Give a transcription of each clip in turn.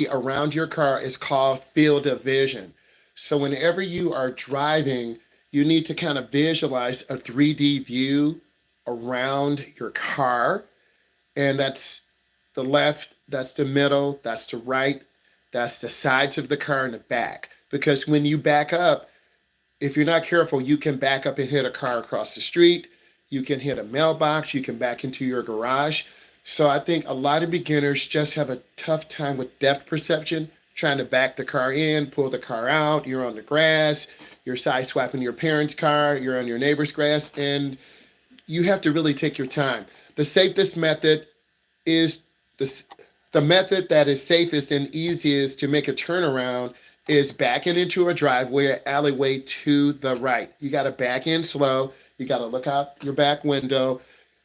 around your car is called field of vision. So whenever you are driving, you need to kind of visualize a 3D view around your car. And that's the left, that's the middle, that's the right, that's the sides of the car and the back. Because when you back up, if you're not careful, you can back up and hit a car across the street. You can hit a mailbox. You can back into your garage. So I think a lot of beginners just have a tough time with depth perception, trying to back the car in, pull the car out. You're on the grass. You're side swiping your parents' car. You're on your neighbor's grass. And you have to really take your time. The safest method is the, the method that is safest and easiest to make a turnaround is backing into a driveway or alleyway to the right. You got to back in slow. You got to look out your back window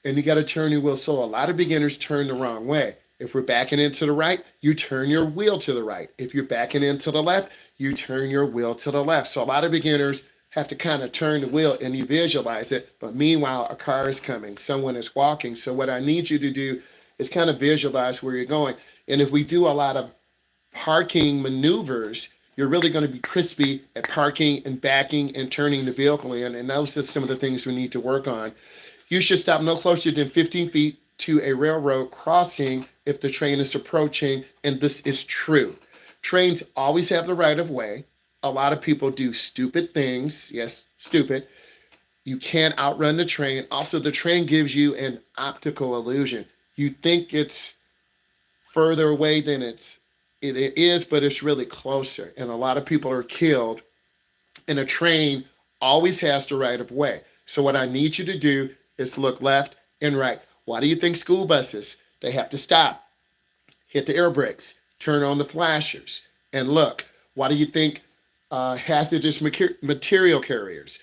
and you got to turn your wheel. So a lot of beginners turn the wrong way. If we're backing into the right, you turn your wheel to the right. If you're backing into the left, you turn your wheel to the left. So a lot of beginners have to kind of turn the wheel and you visualize it. But meanwhile, a car is coming, someone is walking. So what I need you to do is kind of visualize where you're going. And if we do a lot of parking maneuvers, you're really going to be crispy at parking and backing and turning the vehicle in. And those are some of the things we need to work on. You should stop no closer than 15 feet to a railroad crossing if the train is approaching, and this is true. Trains always have the right of way. A lot of people do stupid things. Yes, stupid. You can't outrun the train. Also, the train gives you an optical illusion. You think it's further away than it is, but it's really closer. And a lot of people are killed. And a train always has the right of way. So what I need you to do is look left and right. Why do you think school buses, they have to stop, hit the air brakes, turn on the flashers, and look? Why do you think hazardous material carriers,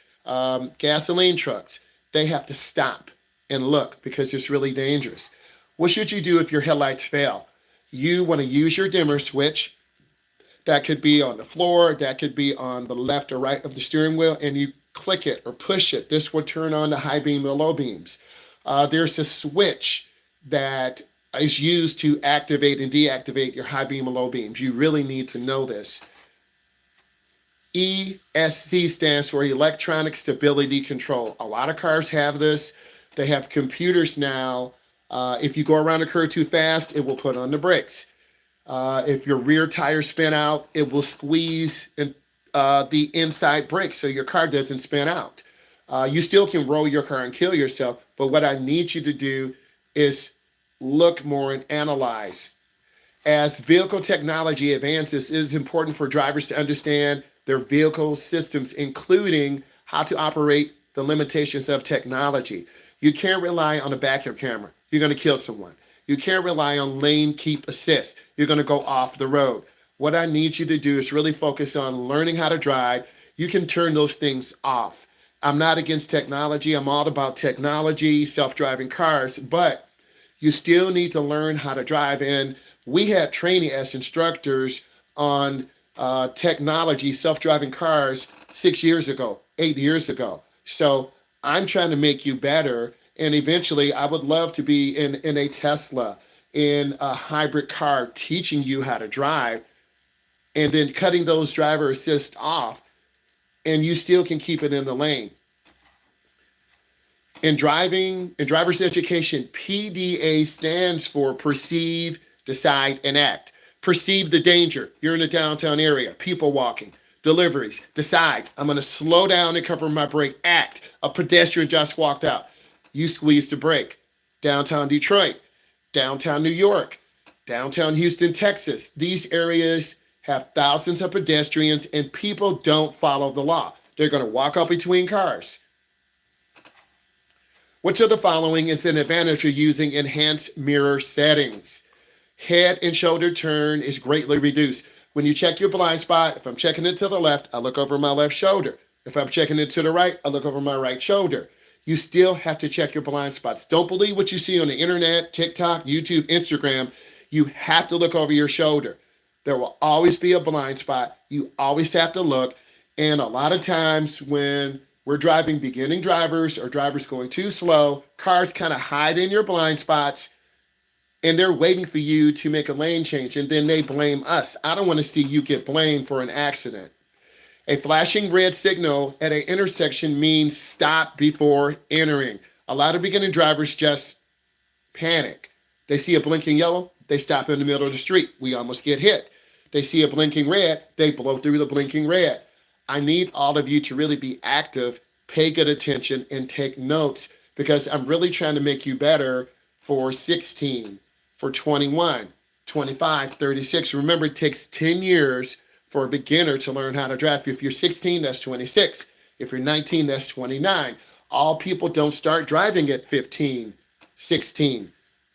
gasoline trucks, they have to stop and look because it's really dangerous? What should you do if your headlights fail? You want to use your dimmer switch. That could be on the floor, that could be on the left or right of the steering wheel, and you click it or push it. This will turn on the high beam or low beams. There's a switch that is used to activate and deactivate your high beam or low beams. You really need to know this. ESC stands for electronic stability control. A lot of cars have this. They have computers now. If you go around a curve too fast, it will put on the brakes. If your rear tire spin out, it will squeeze the inside brake so your car doesn't spin out. You still can roll your car and kill yourself, but what I need you to do is look more and analyze. As vehicle technology advances, it is important for drivers to understand their vehicle systems, including how to operate the limitations of technology. You can't rely on a backup camera. You're going to kill someone. You can't rely on lane keep assist. You're going to go off the road. What I need you to do is really focus on learning how to drive. You can turn those things off. I'm not against technology. I'm all about technology, self-driving cars, but you still need to learn how to drive. And we had training as instructors on technology, self-driving cars 6 years ago, 8 years ago. So I'm trying to make you better. And eventually I would love to be in a Tesla, in a hybrid car, teaching you how to drive and then cutting those driver assist off, and you still can keep it in the lane. In driver's education, PDA stands for perceive, decide, and act. Perceive the danger. You're in a downtown area, people walking, deliveries. Decide, I'm going to slow down and cover my brake. Act, a pedestrian just walked out. You squeeze the brake. Downtown Detroit, downtown New York, downtown Houston, Texas. These areas have thousands of pedestrians and people don't follow the law. They're going to walk up between cars. Which of the following is an advantage for using enhanced mirror settings? Head and shoulder turn is greatly reduced. When you check your blind spot, if I'm checking it to the left, I look over my left shoulder. If I'm checking it to the right, I look over my right shoulder. You still have to check your blind spots. Don't believe what you see on the internet, TikTok, YouTube, Instagram. You have to look over your shoulder. There will always be a blind spot. You always have to look. And a lot of times when we're driving beginning drivers or drivers going too slow, cars kind of hide in your blind spots. and they're waiting for you to make a lane change, and then they blame us. I don't want to see you get blamed for an accident. A flashing red signal at an intersection means stop before entering. A lot of beginning drivers just panic. They see a blinking yellow, they stop in the middle of the street. We almost get hit. They see a blinking red, they blow through the blinking red. I need all of you to really be active, pay good attention, and take notes because I'm really trying to make you better for 16, for 21, 25, 36. Remember, it takes 10 years for a beginner to learn how to drive. If you're 16, that's 26. If you're 19, that's 29. All people don't start driving at 15, 16,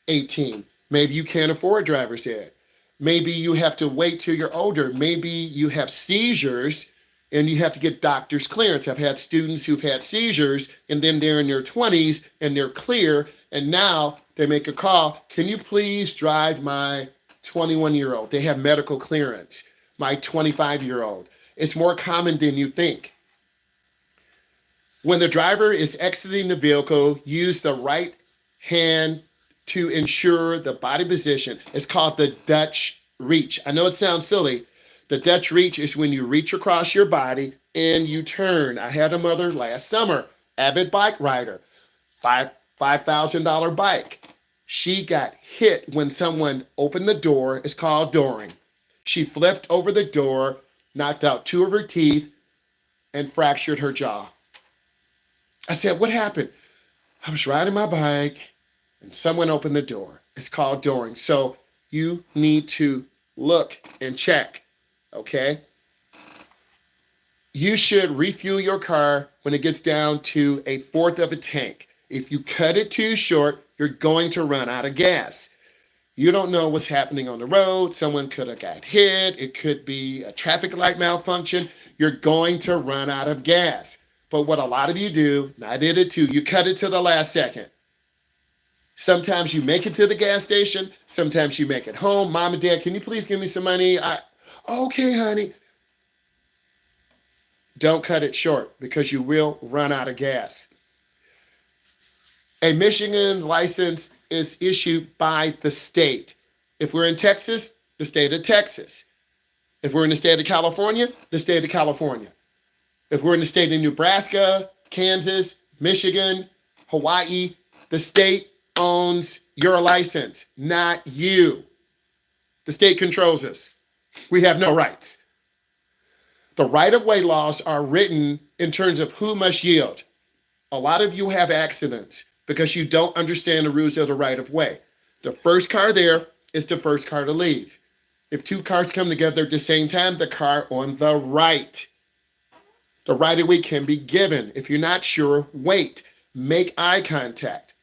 18. Maybe you can't afford driver's ed. Maybe you have to wait till you're older. Maybe you have seizures and you have to get doctor's clearance. I've had students who've had seizures and then they're in their 20s and they're clear and now they make a call. Can you please drive my 21-year-old? They have medical clearance. My 25-year-old. It's more common than you think. When the driver is exiting the vehicle, use the right hand to ensure the body position. It's called the Dutch reach. I know it sounds silly. The Dutch reach is when you reach across your body and you turn. I had a mother last summer, avid bike rider, $5,000 bike. She got hit when someone opened the door. It's called dooring. She flipped over the door, knocked out 2 of her teeth, and fractured her jaw. I said, what happened? I was riding my bike and someone opened the door. It's called dooring. So you need to look and check, okay? You should refuel your car when it gets down to 1/4 of a tank. If you cut it too short, you're going to run out of gas. You don't know what's happening on the road. Someone could have got hit. It could be a traffic light malfunction. You're going to run out of gas. But what a lot of you do, and I did it too, you cut it to the last second. Sometimes you make it to the gas station. Sometimes you make it home. Mom and Dad, can you please give me some money? Okay, honey. Don't cut it short because you will run out of gas. A Michigan license is issued by the state. If we're in Texas, the state of Texas. If we're in the state of California, the state of California. If we're in the state of Nebraska, Kansas, Michigan, Hawaii, the state owns your license, not you. The state controls us. We have no rights. The right-of-way laws are written in terms of who must yield. A lot of you have accidents because you don't understand the rules of the right-of-way. The first car there is the first car to leave. If 2 cars come together at the same time, the car on the right. The right-of-way can be given. If you're not sure, wait. Make eye contact.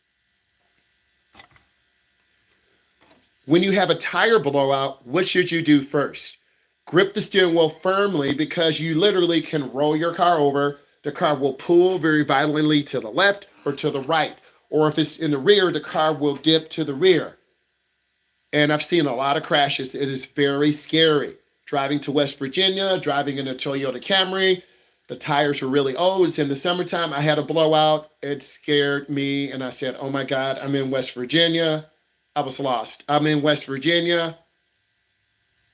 When you have a tire blowout, what should you do first? Grip the steering wheel firmly because you literally can roll your car over. The car will pull very violently to the left or to the right. Or if it's in the rear, the car will dip to the rear. And I've seen a lot of crashes. It is very scary. Driving to West Virginia, driving in a Toyota Camry, the tires were really old. It's in the summertime. I had a blowout. It scared me. And I said, oh my God, I'm in West Virginia. I was lost. I'm in West Virginia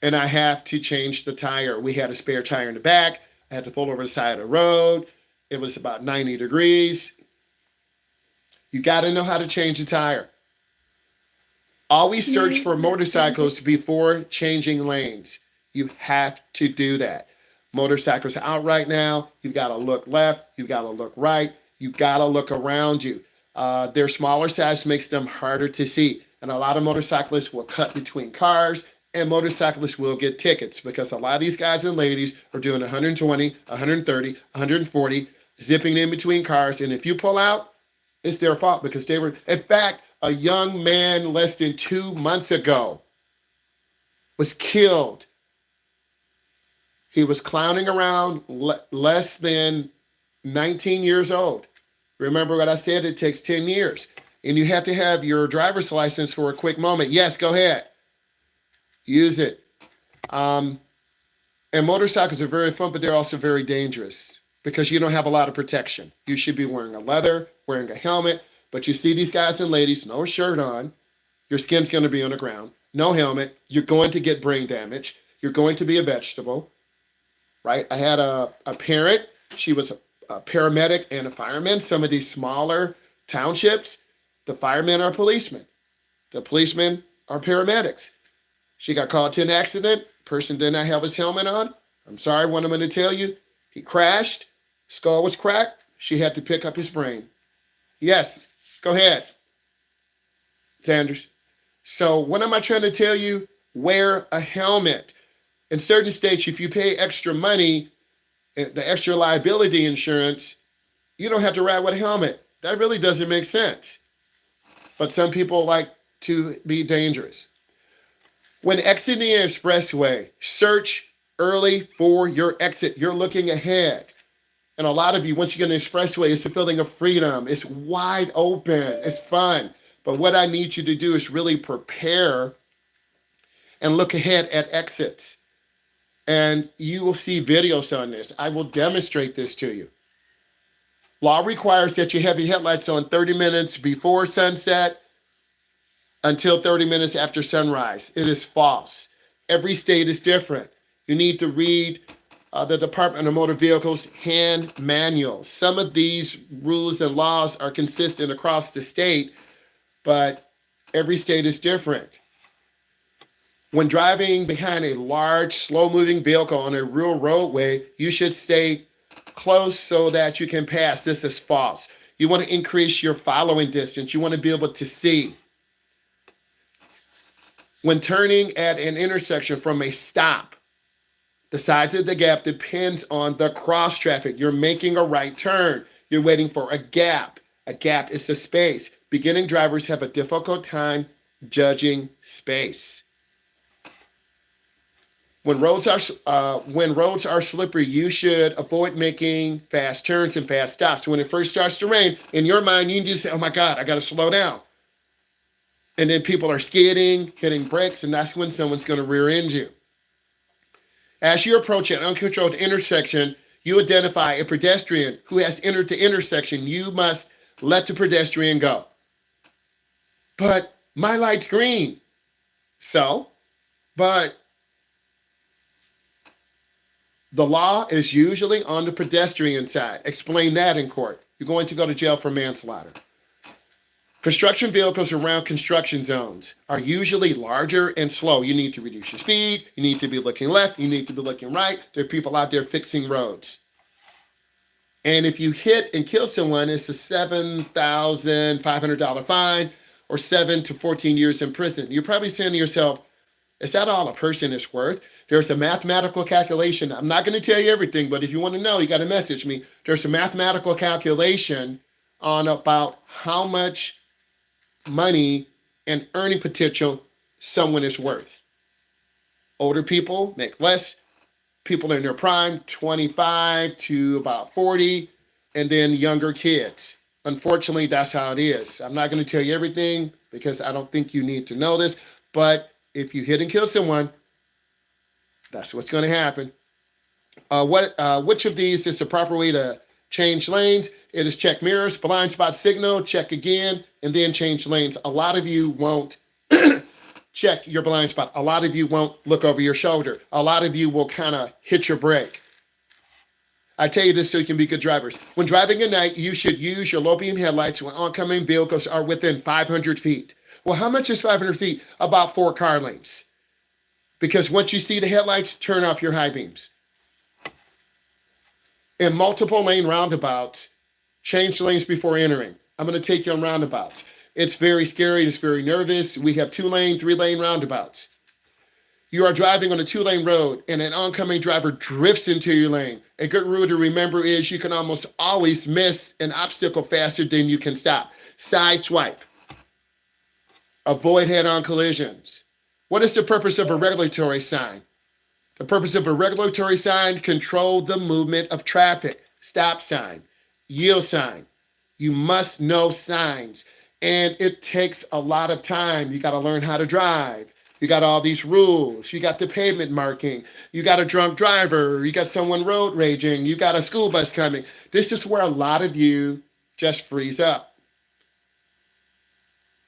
and I have to change the tire. We had a spare tire in the back. I had to pull over the side of the road. It was about 90 degrees. You got to know how to change the tire. Always search for motorcycles before changing lanes. You have to do that. Motorcycles are out right now. You've got to look left. You've got to look right. You've got to look around you. Their smaller size makes them harder to see. And a lot of motorcyclists will cut between cars, and motorcyclists will get tickets because a lot of these guys and ladies are doing 120, 130, 140, zipping in between cars. And if you pull out, it's their fault because they were, in fact, a young man less than 2 months ago was killed. He was clowning around less than 19 years old. Remember what I said? It takes 10 years. And you have to have your driver's license for a quick moment. Yes, go ahead. Use it. And motorcycles are very fun, but they're also very dangerous because you don't have a lot of protection. You should be wearing a leather, wearing a helmet. But you see these guys and ladies, no shirt on, Your skin's going to be on the ground. No helmet. You're going to get brain damage. You're going to be a vegetable, right? I had a parent. She was a paramedic and a fireman. Some of these smaller townships, the firemen are policemen. The policemen are paramedics. She got called to an accident. Person did not have his helmet on. I'm sorry, what I'm going to tell you. He crashed. Skull was cracked. She had to pick up his brain. Yes, go ahead, Sanders. So what am I trying to tell you? Wear a helmet. In certain states, if you pay extra money, the extra liability insurance, you don't have to ride with a helmet. That really doesn't make sense. But some people like to be dangerous. When exiting an expressway, search early for your exit. You're looking ahead. And a lot of you, once you get an expressway, it's a feeling of freedom. It's wide open. It's fun. But what I need you to do is really prepare and look ahead at exits. And you will see videos on this. I will demonstrate this to you. Law requires that you have your headlights on 30 minutes before sunset until 30 minutes after sunrise. It is false. Every state is different. You need to read the Department of Motor Vehicles hand manual. Some of these rules and laws are consistent across the state, but every state is different. When driving behind a large, slow-moving vehicle on a rural roadway, you should stay close so that you can pass. This is false. You want to increase your following distance. You want to be able to see. When turning at an intersection from a stop, the size of the gap depends on the cross traffic. You're making a right turn. You're waiting for a gap. A gap is a space. Beginning drivers have a difficult time judging space. When roads are slippery, you should avoid making fast turns and fast stops. When it first starts to rain, in your mind, you can just say, oh my God, I got to slow down. And then people are skidding, hitting brakes, and that's when someone's going to rear end you. As you approach an uncontrolled intersection, you identify a pedestrian who has entered the intersection. You must let the pedestrian go. But my light's green. But the law is usually on the pedestrian side. Explain that in court. You're going to go to jail for manslaughter. Construction vehicles around construction zones are usually larger and slow. You need to reduce your speed. You need to be looking left. You need to be looking right. There are people out there fixing roads. And if you hit and kill someone, it's a $7,500 fine or 7 to 14 years in prison. You're probably saying to yourself, is that all a person is worth? There's a mathematical calculation. I'm not going to tell you everything, but if you want to know, you got to message me. There's a mathematical calculation on about how much money and earning potential someone is worth. Older people make less. People in their prime, 25 to about 40, and then younger kids. Unfortunately, that's how it is. I'm not going to tell you everything because I don't think you need to know this, but if you hit and kill someone, that's what's going to happen. Which of these is the proper way to change lanes? It is check mirrors, blind spot signal, check again, and then change lanes. A lot of you won't check your blind spot. A lot of you won't look over your shoulder. A lot of you will kind of hit your brake. I tell you this so you can be good drivers. When driving at night, you should use your low beam headlights when oncoming vehicles are within 500 feet. Well, how much is 500 feet? About 4 car lengths. Because once you see the headlights, turn off your high beams. In multiple lane roundabouts, change lanes before entering. I'm going to take you on roundabouts. It's very scary. It's very nervous. We have 2-lane, 3-lane roundabouts. You are driving on a 2-lane road and an oncoming driver drifts into your lane. A good rule to remember is you can almost always miss an obstacle faster than you can stop. Side swipe. Avoid head-on collisions. What is the purpose of a regulatory sign? The purpose of a regulatory sign, control the movement of traffic. Stop sign, yield sign. You must know signs. And it takes a lot of time. You got to learn how to drive. You got all these rules. You got the pavement marking. You got a drunk driver. You got someone road raging. You got a school bus coming. This is where a lot of you just freeze up.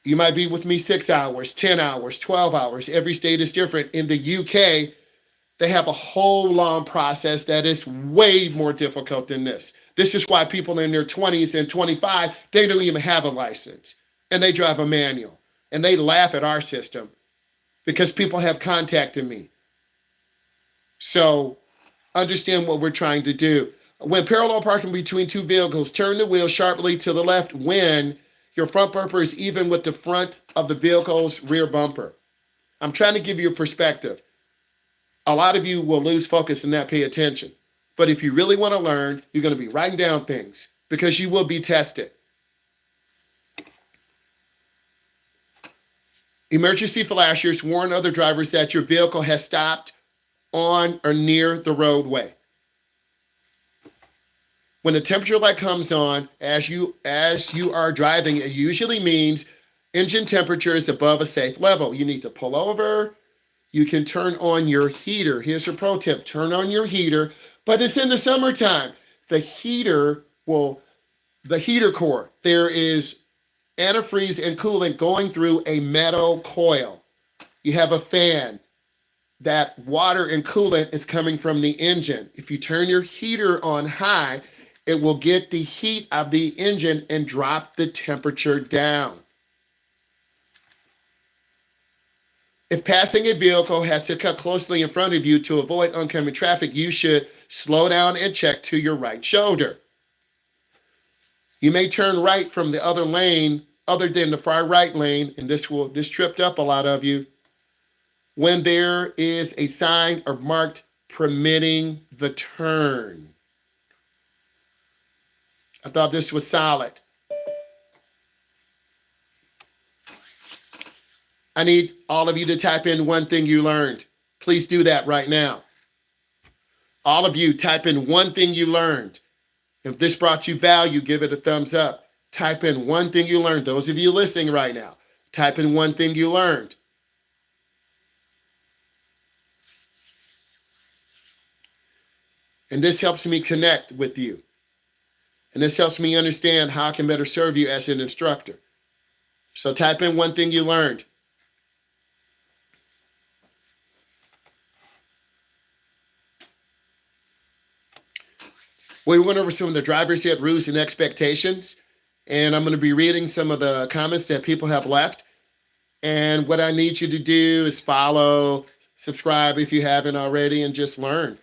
You might be with me 6 hours, 10 hours, 12 hours. Every state is different. In the UK, they have a whole long process that is way more difficult than this. This is why people in their 20s and 25, they don't even have a license. And they drive a manual. And they laugh at our system because people have contacted me. So understand what we're trying to do. When parallel parking between two vehicles, turn the wheel sharply to the left when your front bumper is even with the front of the vehicle's rear bumper. I'm trying to give you a perspective. A lot of you will lose focus and not pay attention. But if you really want to learn, you're going to be writing down things because you will be tested. Emergency flashers warn other drivers that your vehicle has stopped on or near the roadway. When the temperature light comes on as you are driving, it usually means engine temperature is above a safe level. You need to pull over. You can turn on your heater. Here's a pro tip. Turn on your heater, but it's in the summertime. The heater core, there is antifreeze and coolant going through a metal coil. You have a fan. That water and coolant is coming from the engine. If you turn your heater on high, it will get the heat of the engine and drop the temperature down. If passing a vehicle has to cut closely in front of you to avoid oncoming traffic, you should slow down and check to your right shoulder. You may turn right from the other lane, other than the far right lane, and this tripped up a lot of you, when there is a sign or marked permitting the turn. I thought this was solid. I need all of you to type in one thing you learned. Please do that right now. All of you type in one thing you learned. If this brought you value, give it a thumbs up. Type in one thing you learned. Those of you listening right now, type in one thing you learned. And this helps me connect with you. And this helps me understand how I can better serve you as an instructor. So type in one thing you learned. We went over some of the driver's ed rules and expectations, and I'm going to be reading some of the comments that people have left. And what I need you to do is follow, subscribe if you haven't already, and just learn,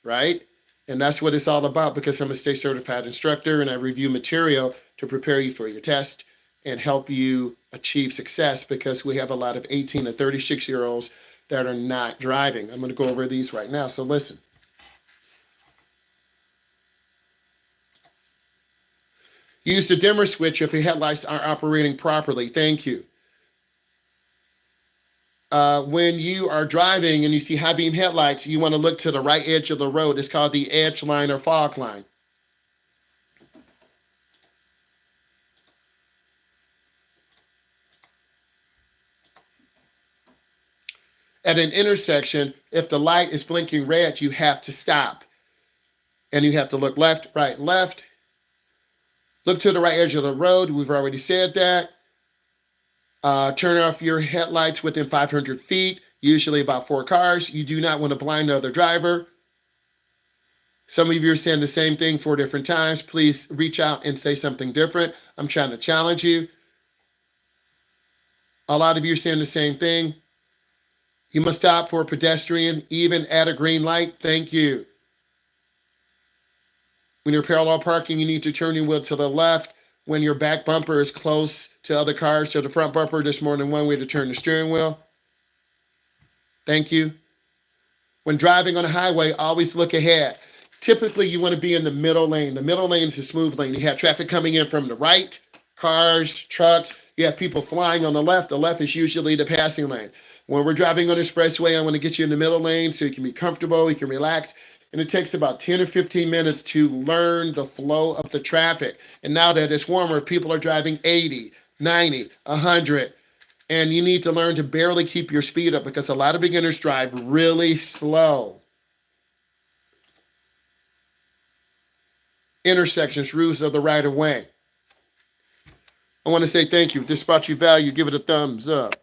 right? And that's what it's all about, because I'm a state certified instructor and I review material to prepare you for your test and help you achieve success, because we have a lot of 18 to 36-year-olds that are not driving. I'm going to go over these right now, so listen. Use the dimmer switch if your headlights are operating properly. Thank you. When you are driving and you see high beam headlights, you want to look to the right edge of the road. It's called the edge line or fog line. At an intersection, if the light is blinking red, you have to stop. And you have to look left, right, left. Look to the right edge of the road. We've already said that. Turn off your headlights within 500 feet, usually about 4 cars. You do not want to blind the other driver. Some of you are saying the same thing 4 different times. Please reach out and say something different. I'm trying to challenge you. A lot of you are saying the same thing. You must stop for a pedestrian, even at a green light. Thank you. When you're parallel parking, you need to turn your wheel to the left. When your back bumper is close to other cars, to the front bumper, there's more than one way to turn the steering wheel. Thank you. When driving on a highway, always look ahead. Typically, you want to be in the middle lane. The middle lane is a smooth lane. You have traffic coming in from the right, cars, trucks. You have people flying on the left. The left is usually the passing lane. When we're driving on the expressway, I want to get you in the middle lane so you can be comfortable, you can relax. And it takes about 10 or 15 minutes to learn the flow of the traffic. And now that it's warmer, people are driving 80, 90, 100. And you need to learn to barely keep your speed up, because a lot of beginners drive really slow. Intersections, rules of the right of way. I want to say thank you. If this brought you value, give it a thumbs up.